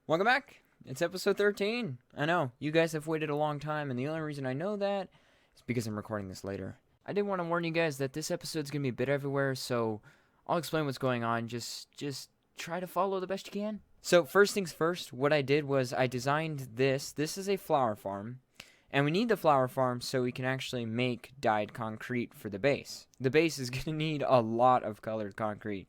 Welcome back. It's episode 13. I know, you guys have waited a long time, and the only reason I know that is because I'm recording this later. I did want to warn you guys that this episode's going to be a bit everywhere, so I'll explain what's going on. Just try to follow the best you can. So, first things first, what I did was I designed this. This is a flower farm, and we need the flower farm so we can actually make dyed concrete for the base. The base is going to need a lot of colored concrete.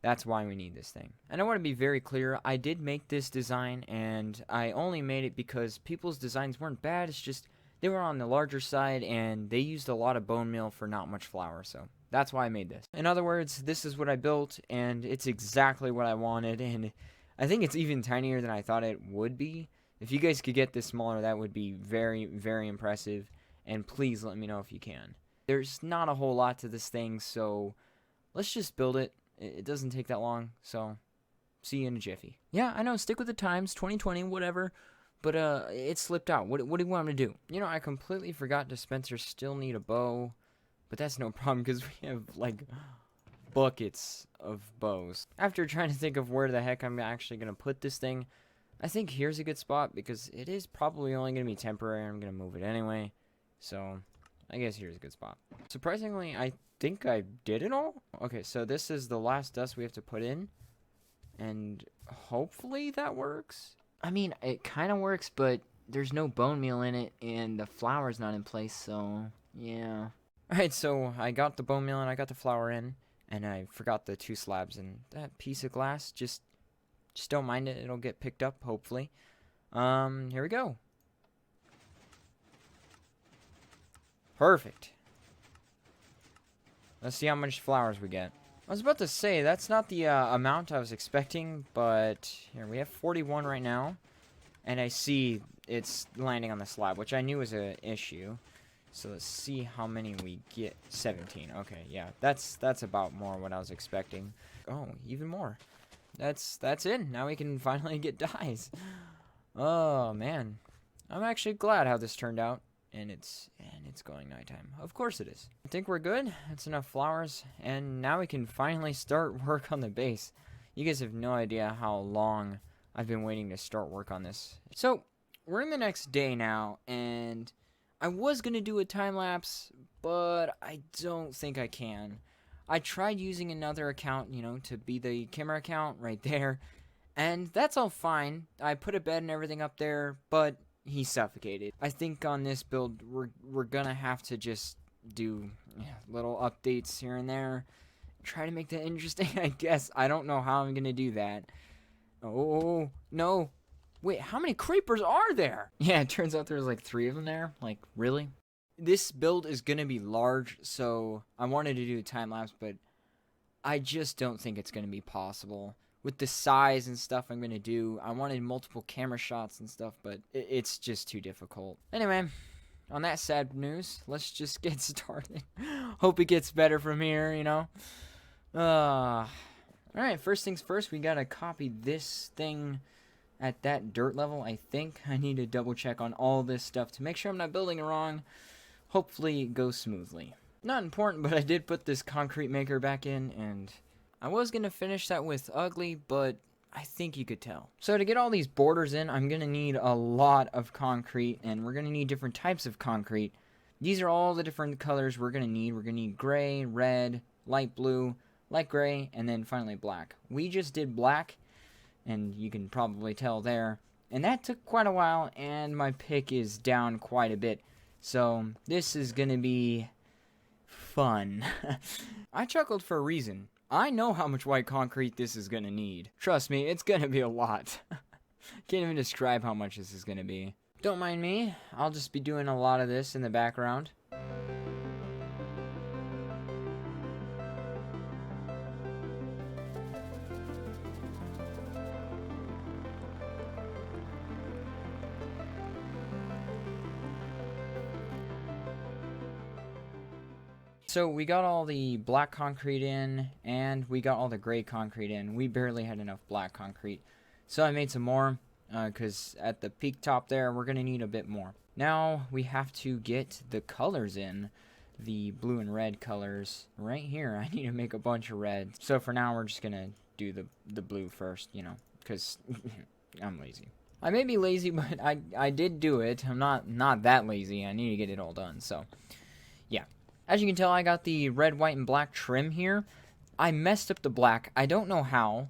That's why we need this thing. And I want to be very clear, I did make this design, and I only made it because people's designs weren't bad. It's just they were on the larger side, and they used a lot of bone meal for not much flour, so that's why I made this. In other words, this is what I built, and it's exactly what I wanted, and I think it's even tinier than I thought it would be. If you guys could get this smaller, that would be very, very impressive, and please let me know if you can. There's not a whole lot to this thing, so let's just build it. It doesn't take that long, so see you in a jiffy. Yeah, I know, stick with the times, 2020, whatever, but it slipped out. What do you want me to do? You know, I completely forgot dispensers still need a bow, but that's no problem because we have, like, buckets of bows. After trying to think of where the heck I'm actually going to put this thing, I think here's a good spot because it is probably only going to be temporary. I'm going to move it anyway, so I guess here's a good spot. Surprisingly, I think I did it all. Okay, so this is the last dust we have to put in, and hopefully that works. I mean, it kind of works, but there's no bone meal in it, and the flour's not in place, so yeah. Alright, so I got the bone meal and I got the flour in, and I forgot the 2 slabs, and that piece of glass, just don't mind it. It'll get picked up, hopefully. Here we go. Perfect. Let's see how much flowers we get. I was about to say, that's not the amount I was expecting, but here, we have 41 right now. And I see it's landing on the slab, which I knew was an issue. So let's see how many we get. 17. Okay, yeah, that's about more what I was expecting. Oh, even more. That's it. Now we can finally get dyes. Oh, man. I'm actually glad how this turned out. And it's going nighttime. Of course it is. I think we're good. That's enough flowers. And now we can finally start work on the base. You guys have no idea how long I've been waiting to start work on this. So, we're in the next day now, and I was going to do a time lapse, but I don't think I can. I tried using another account, to be the camera account right there, and that's all fine. I put a bed and everything up there, but he suffocated. I think on this build, we're gonna have to just do little updates here and there. Try to make that interesting, I guess. I don't know how I'm gonna do that. Oh, no. Wait, how many creepers are there? Yeah, it turns out there's like 3 of them there. Like, really? This build is gonna be large, so I wanted to do a time lapse, but I just don't think it's gonna be possible. With the size and stuff I'm going to do, I wanted multiple camera shots and stuff, but it's just too difficult. Anyway, on that sad news, let's just get started. Hope it gets better from here, Alright, first things first, we got to copy this thing at that dirt level, I think. I need to double check on all this stuff to make sure I'm not building it wrong. Hopefully it goes smoothly. Not important, but I did put this concrete maker back in, and I was going to finish that with ugly, but I think you could tell. So to get all these borders in, I'm going to need a lot of concrete, and we're going to need different types of concrete. These are all the different colors we're going to need. We're going to need gray, red, light blue, light gray, and then finally black. We just did black, and you can probably tell there. And that took quite a while, and my pick is down quite a bit. So this is going to be fun. I chuckled for a reason. I know how much white concrete this is going to need. Trust me, it's going to be a lot. Can't even describe how much this is going to be. Don't mind me. I'll just be doing a lot of this in the background. So we got all the black concrete in, and we got all the gray concrete in. We barely had enough black concrete. So I made some more, because at the peak top there, we're going to need a bit more. Now we have to get the colors in. The blue and red colors right here. I need to make a bunch of red. So for now, we're just going to do the blue first, because I'm lazy. I may be lazy, but I did do it. I'm not that lazy. I need to get it all done. So, yeah. As you can tell, I got the red, white, and black trim here. I messed up the black. I don't know how.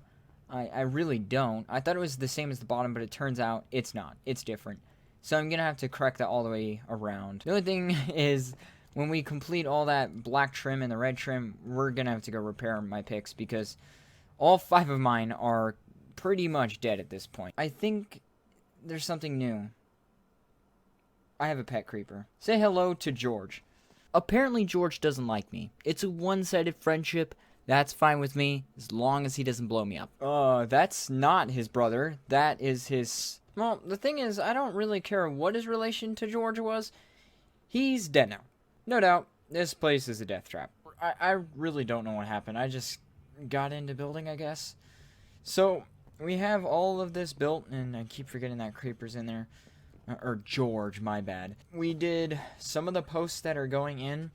I really don't. I thought it was the same as the bottom, but it turns out it's not. It's different. So I'm going to have to correct that all the way around. The only thing is, when we complete all that black trim and the red trim, we're going to have to go repair my picks because all 5 of mine are pretty much dead at this point. I think there's something new. I have a pet creeper. Say hello to George. Apparently George doesn't like me. It's a one-sided friendship. That's fine with me, as long as he doesn't blow me up. That's not his brother. That is his... Well, the thing is, I don't really care what his relation to George was. He's dead now. No doubt, this place is a death trap. I really don't know what happened. I just got into building, I guess. So, we have all of this built, and I keep forgetting that creeper's in there. Or George, my bad. We did some of the posts that are going in.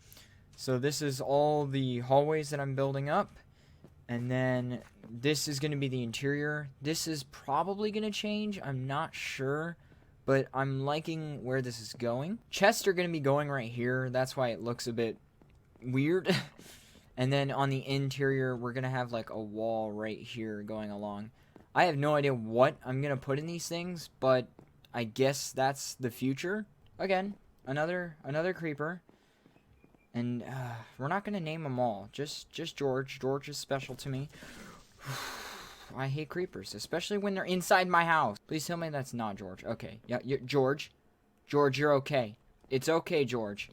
So this is all the hallways that I'm building up. And then this is going to be the interior. This is probably going to change. I'm not sure. But I'm liking where this is going. Chests are going to be going right here. That's why it looks a bit weird. And then on the interior, we're going to have like a wall right here going along. I have no idea what I'm going to put in these things. But I guess that's the future. Again, another creeper. And we're not going to name them all. Just George. George is special to me. I hate creepers, especially when they're inside my house. Please tell me that's not George. Okay. Yeah, George. George, you're okay. It's okay, George.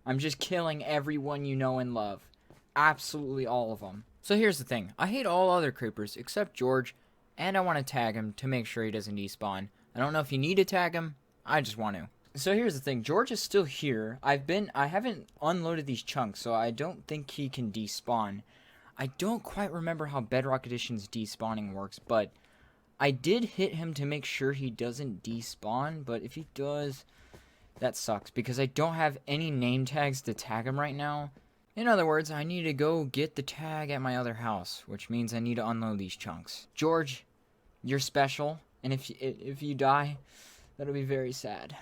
I'm just killing everyone you know and love. Absolutely all of them. So here's the thing. I hate all other creepers except George. And I want to tag him to make sure he doesn't despawn. I don't know if you need to tag him. I just want to. So here's the thing, George is still here. I haven't unloaded these chunks, so I don't think he can despawn. I don't quite remember how Bedrock Edition's despawning works, but I did hit him to make sure he doesn't despawn, but if he does, that sucks, because I don't have any name tags to tag him right now. In other words, I need to go get the tag at my other house, which means I need to unload these chunks. George, you're special, and if you die, that'll be very sad.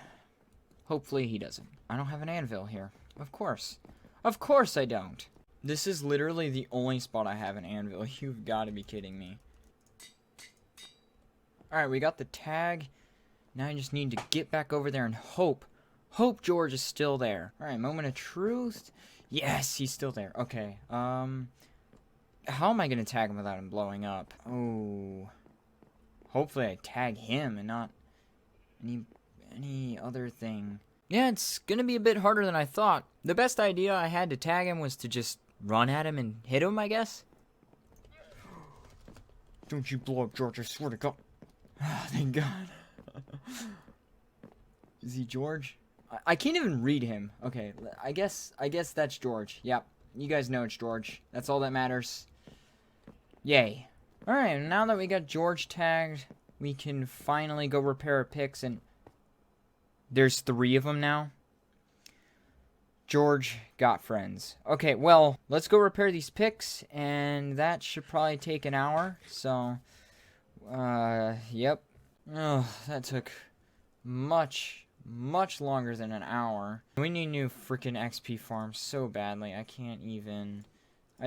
Hopefully he doesn't. I don't have an anvil here. Of course. Of course I don't. This is literally the only spot I have an anvil. You've got to be kidding me. Alright, we got the tag. Now I just need to get back over there and hope. Hope George is still there. Alright, moment of truth. Yes, he's still there. Okay, how am I going to tag him without him blowing up? Oh. Hopefully I tag him and not any other thing. Yeah, it's gonna be a bit harder than I thought. The best idea I had to tag him was to just run at him and hit him, I guess. Don't you blow up, George, I swear to God. Oh, thank God. Is he George? I can't even read him. Okay, I guess that's George. Yep, you guys know it's George. That's all that matters. Yay. Alright, now that we got George tagged, we can finally go repair our picks and... There's 3 of them now. George got friends. Okay, well, let's go repair these picks, and that should probably take an hour. So, yep. Oh, that took much longer than an hour. We need new freaking XP farms so badly. I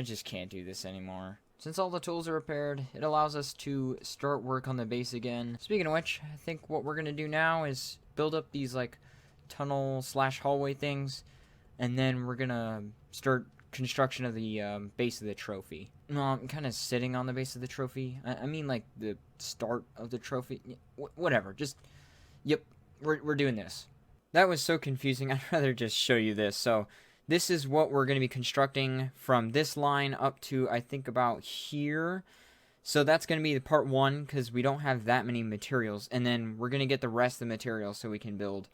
just can't do this anymore. Since all the tools are repaired, it allows us to start work on the base again. Speaking of which, I think what we're going to do now is build up these, like, tunnel/hallway things, and then we're going to start construction of the base of the trophy. No, I'm kind of sitting on the base of the trophy. I mean, like, the start of the trophy. Whatever, just, yep, we're doing this. That was so confusing, I'd rather just show you this. So, this is what we're going to be constructing from this line up to, I think, about here. So that's going to be the part 1, because we don't have that many materials. And then we're going to get the rest of the materials so we can build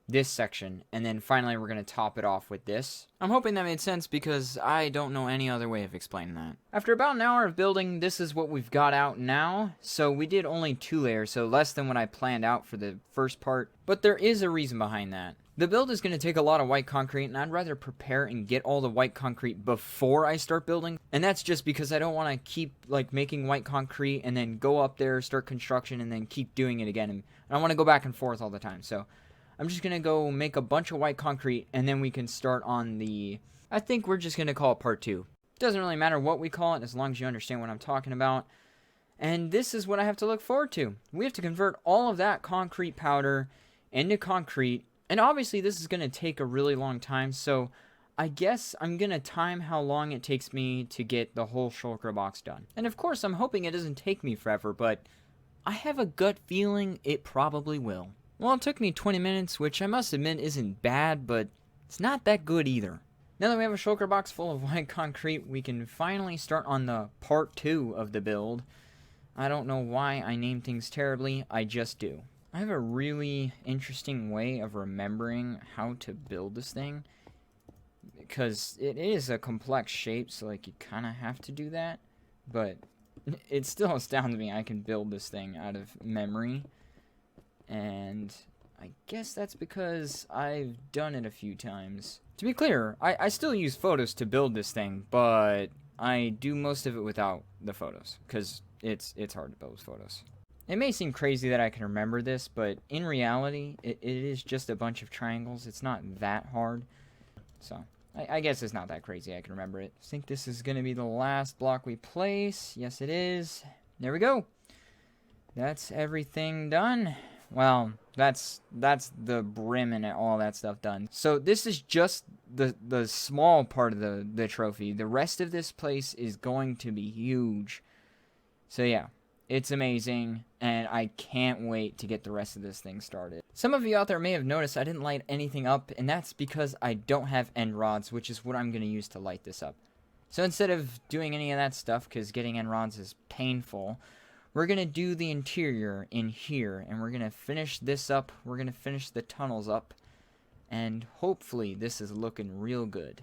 this section. And then finally we're going to top it off with this. I'm hoping that made sense, because I don't know any other way of explaining that. After about an hour of building, this is what we've got out now. So we did only 2 layers, so less than what I planned out for the first part. But there is a reason behind that. The build is going to take a lot of white concrete, and I'd rather prepare and get all the white concrete before I start building. And that's just because I don't want to keep like making white concrete and then go up there, start construction, and then keep doing it again. And I don't want to go back and forth all the time. So I'm just going to go make a bunch of white concrete, and then we can start on the... I think we're just going to call it part 2. Doesn't really matter what we call it as long as you understand what I'm talking about. And this is what I have to look forward to. We have to convert all of that concrete powder into concrete. And obviously this is going to take a really long time, so I guess I'm going to time how long it takes me to get the whole shulker box done. And of course I'm hoping it doesn't take me forever, but I have a gut feeling it probably will. Well, it took me 20 minutes, which I must admit isn't bad, but it's not that good either. Now that we have a shulker box full of white concrete, we can finally start on the part 2 of the build. I don't know why I name things terribly, I just do. I have a really interesting way of remembering how to build this thing, because it is a complex shape, so like you kind of have to do that, but it still astounds me I can build this thing out of memory, and I guess that's because I've done it a few times. To be clear, I still use photos to build this thing, but I do most of it without the photos, because it's hard to build with photos. It may seem crazy that I can remember this, but in reality, it is just a bunch of triangles. It's not that hard. So, I guess it's not that crazy. I can remember it. I think this is going to be the last block we place. Yes, it is. There we go. That's everything done. Well, that's the brim and all that stuff done. So, this is just the small part of the trophy. The rest of this place is going to be huge. So, yeah. It's amazing, and I can't wait to get the rest of this thing started. Some of you out there may have noticed I didn't light anything up, and that's because I don't have end rods, which is what I'm going to use to light this up. So instead of doing any of that stuff, because getting end rods is painful, we're going to do the interior in here, and we're going to finish this up, we're going to finish the tunnels up, and hopefully this is looking real good.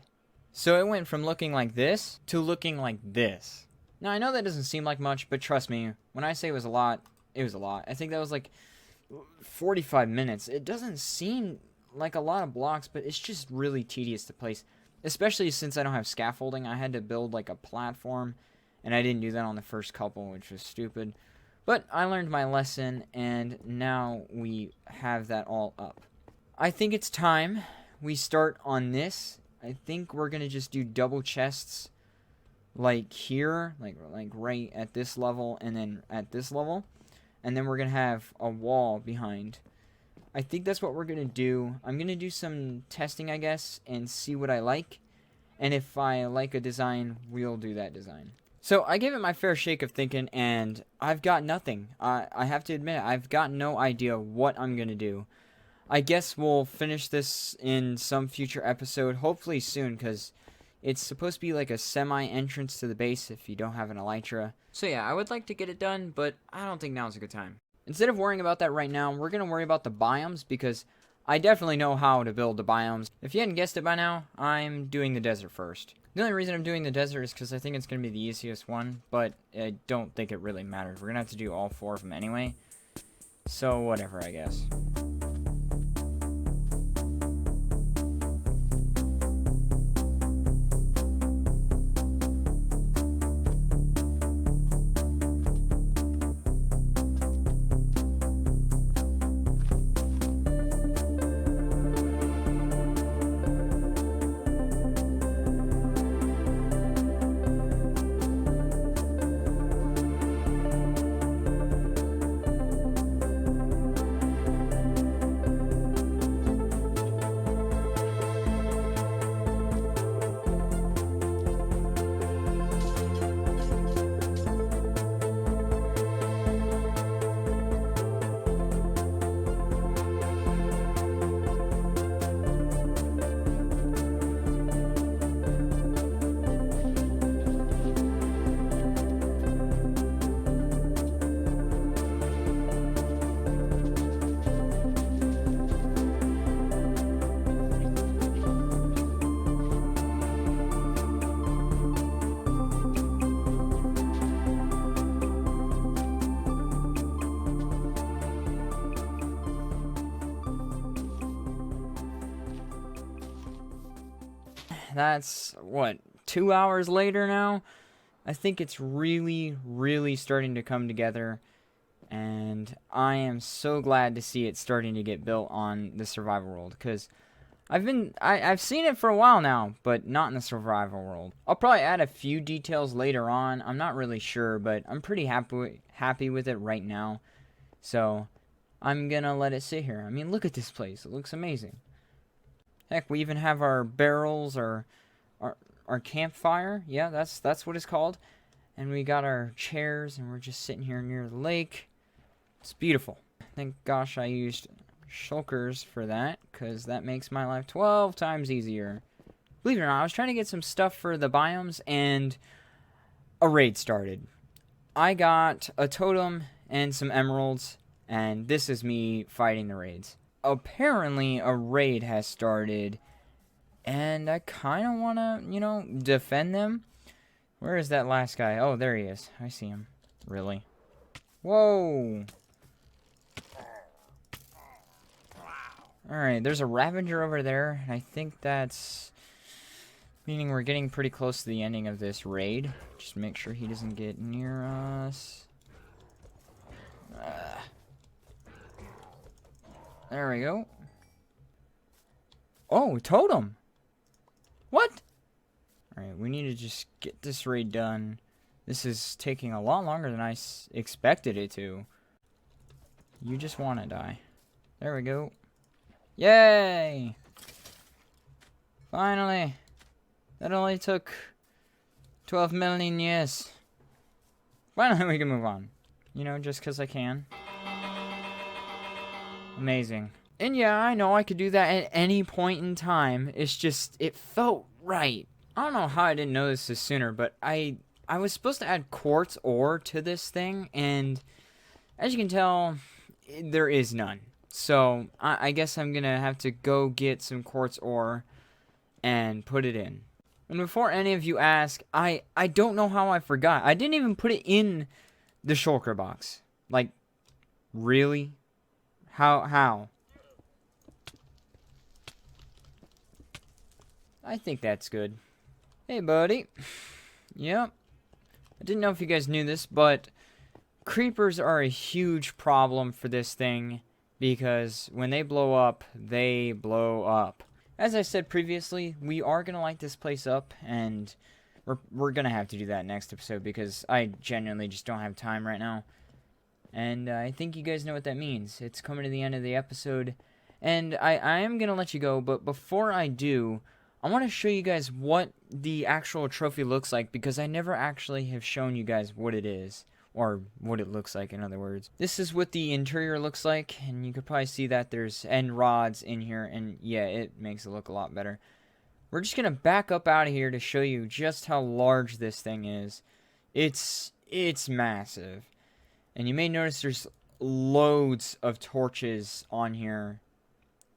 So it went from looking like this to looking like this. Now, I know that doesn't seem like much, but trust me, when I say it was a lot, it was a lot. I think that was like 45 minutes. It doesn't seem like a lot of blocks, but it's just really tedious to place, especially since I don't have scaffolding. I had to build like a platform, and I didn't do that on the first couple, which was stupid. But I learned my lesson, and now we have that all up. I think it's time we start on this. I think we're going to just do double chests. Like here, like right at this level, and then at this level, and then we're gonna have a wall behind. I think that's what we're gonna do. I'm gonna do some testing, I guess, and see what I like, and if I like a design, we'll do that design. So I gave it my fair shake of thinking, and I've got nothing. I have to admit, I've got no idea what I'm gonna do. I guess we'll finish this in some future episode, hopefully soon, because it's supposed to be like a semi-entrance to the base if you don't have an elytra. So yeah, I would like to get it done, but I don't think now's a good time. Instead of worrying about that right now, we're going to worry about the biomes, because I definitely know how to build the biomes. If you hadn't guessed it by now, I'm doing the desert first. The only reason I'm doing the desert is because I think it's going to be the easiest one, but I don't think it really matters. We're going to have to do all 4 of them anyway. So whatever, I guess. That's, what, 2 hours later now? I think it's really, really starting to come together. And I am so glad to see it starting to get built on the survival world. Because I've seen it for a while now, but not in the survival world. I'll probably add a few details later on. I'm not really sure, but I'm pretty happy with it right now. So I'm gonna let it sit here. I mean, look at this place. It looks amazing. Heck, we even have our barrels, our campfire. Yeah, that's what it's called. And we got our chairs, and we're just sitting here near the lake. It's beautiful. Thank gosh I used shulkers for that, because that makes my life 12 times easier. Believe it or not, I was trying to get some stuff for the biomes, and a raid started. I got a totem and some emeralds, and this is me fighting the raids. Apparently, a raid has started, and I kind of want to, defend them. Where is that last guy? Oh, there he is. I see him. Really? Whoa! Alright, there's a Ravager over there. I think that's meaning we're getting pretty close to the ending of this raid. Just make sure he doesn't get near us. There we go. Oh, totem! What? Alright, we need to just get this raid done. This is taking a lot longer than I expected it to. You just want to die. There we go. Yay! Finally! That only took 12 million years. Finally we can move on. Just because I can. Amazing. And yeah, I know I could do that at any point in time. It's just, it felt right. I don't know how I didn't know this sooner, but I was supposed to add quartz ore to this thing, and as you can tell, there is none. So, I guess I'm gonna have to go get some quartz ore and put it in. And before any of you ask, I don't know how I forgot. I didn't even put it in the shulker box. Like, really? How? I think that's good. Hey, buddy. Yep. I didn't know if you guys knew this, but creepers are a huge problem for this thing because when they blow up, they blow up. As I said previously, we are going to light this place up, and we're going to have to do that next episode because I genuinely just don't have time right now. And I think you guys know what that means. It's coming to the end of the episode, and I am going to let you go, but before I do, I want to show you guys what the actual trophy looks like because I never actually have shown you guys what it is, or what it looks like in other words. This is what the interior looks like, and you could probably see that there's end rods in here, and yeah, it makes it look a lot better. We're just going to back up out of here to show you just how large this thing is. It's massive. And you may notice there's loads of torches on here.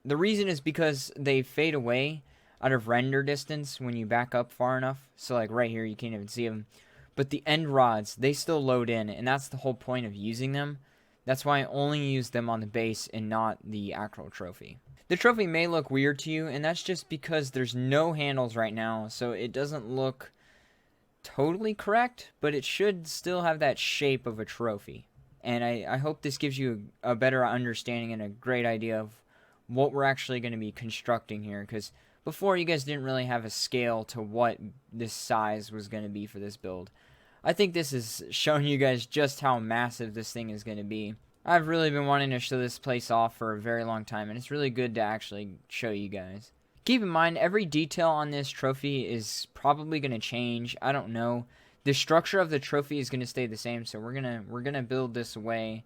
The reason is because they fade away out of render distance when you back up far enough. So like right here, you can't even see them. But the end rods, they still load in, and that's the whole point of using them. That's why I only use them on the base and not the actual trophy. The trophy may look weird to you, and that's just because there's no handles right now, so it doesn't look totally correct, but it should still have that shape of a trophy. And I hope this gives you a better understanding and a great idea of what we're actually going to be constructing here, because before you guys didn't really have a scale to what this size was going to be for this build. I think this is showing you guys just how massive this thing is going to be. I've really been wanting to show this place off for a very long time, and it's really good to actually show you guys. Keep in mind, every detail on this trophy is probably going to change. I don't know. The structure of the trophy is going to stay the same, so we're gonna build this away.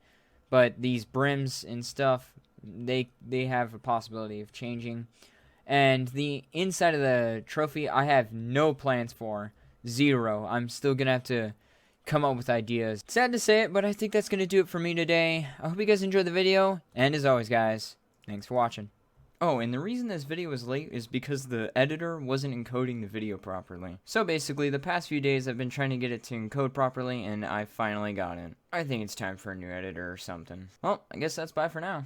But these brims and stuff, they have a possibility of changing. And the inside of the trophy, I have no plans for. Zero. I'm still gonna have to come up with ideas. Sad to say it, but I think that's gonna do it for me today. I hope you guys enjoyed the video, and as always, guys, thanks for watching. Oh, and the reason this video was late is because the editor wasn't encoding the video properly. So basically, the past few days I've been trying to get it to encode properly, and I finally got it. I think it's time for a new editor or something. Well, I guess that's bye for now.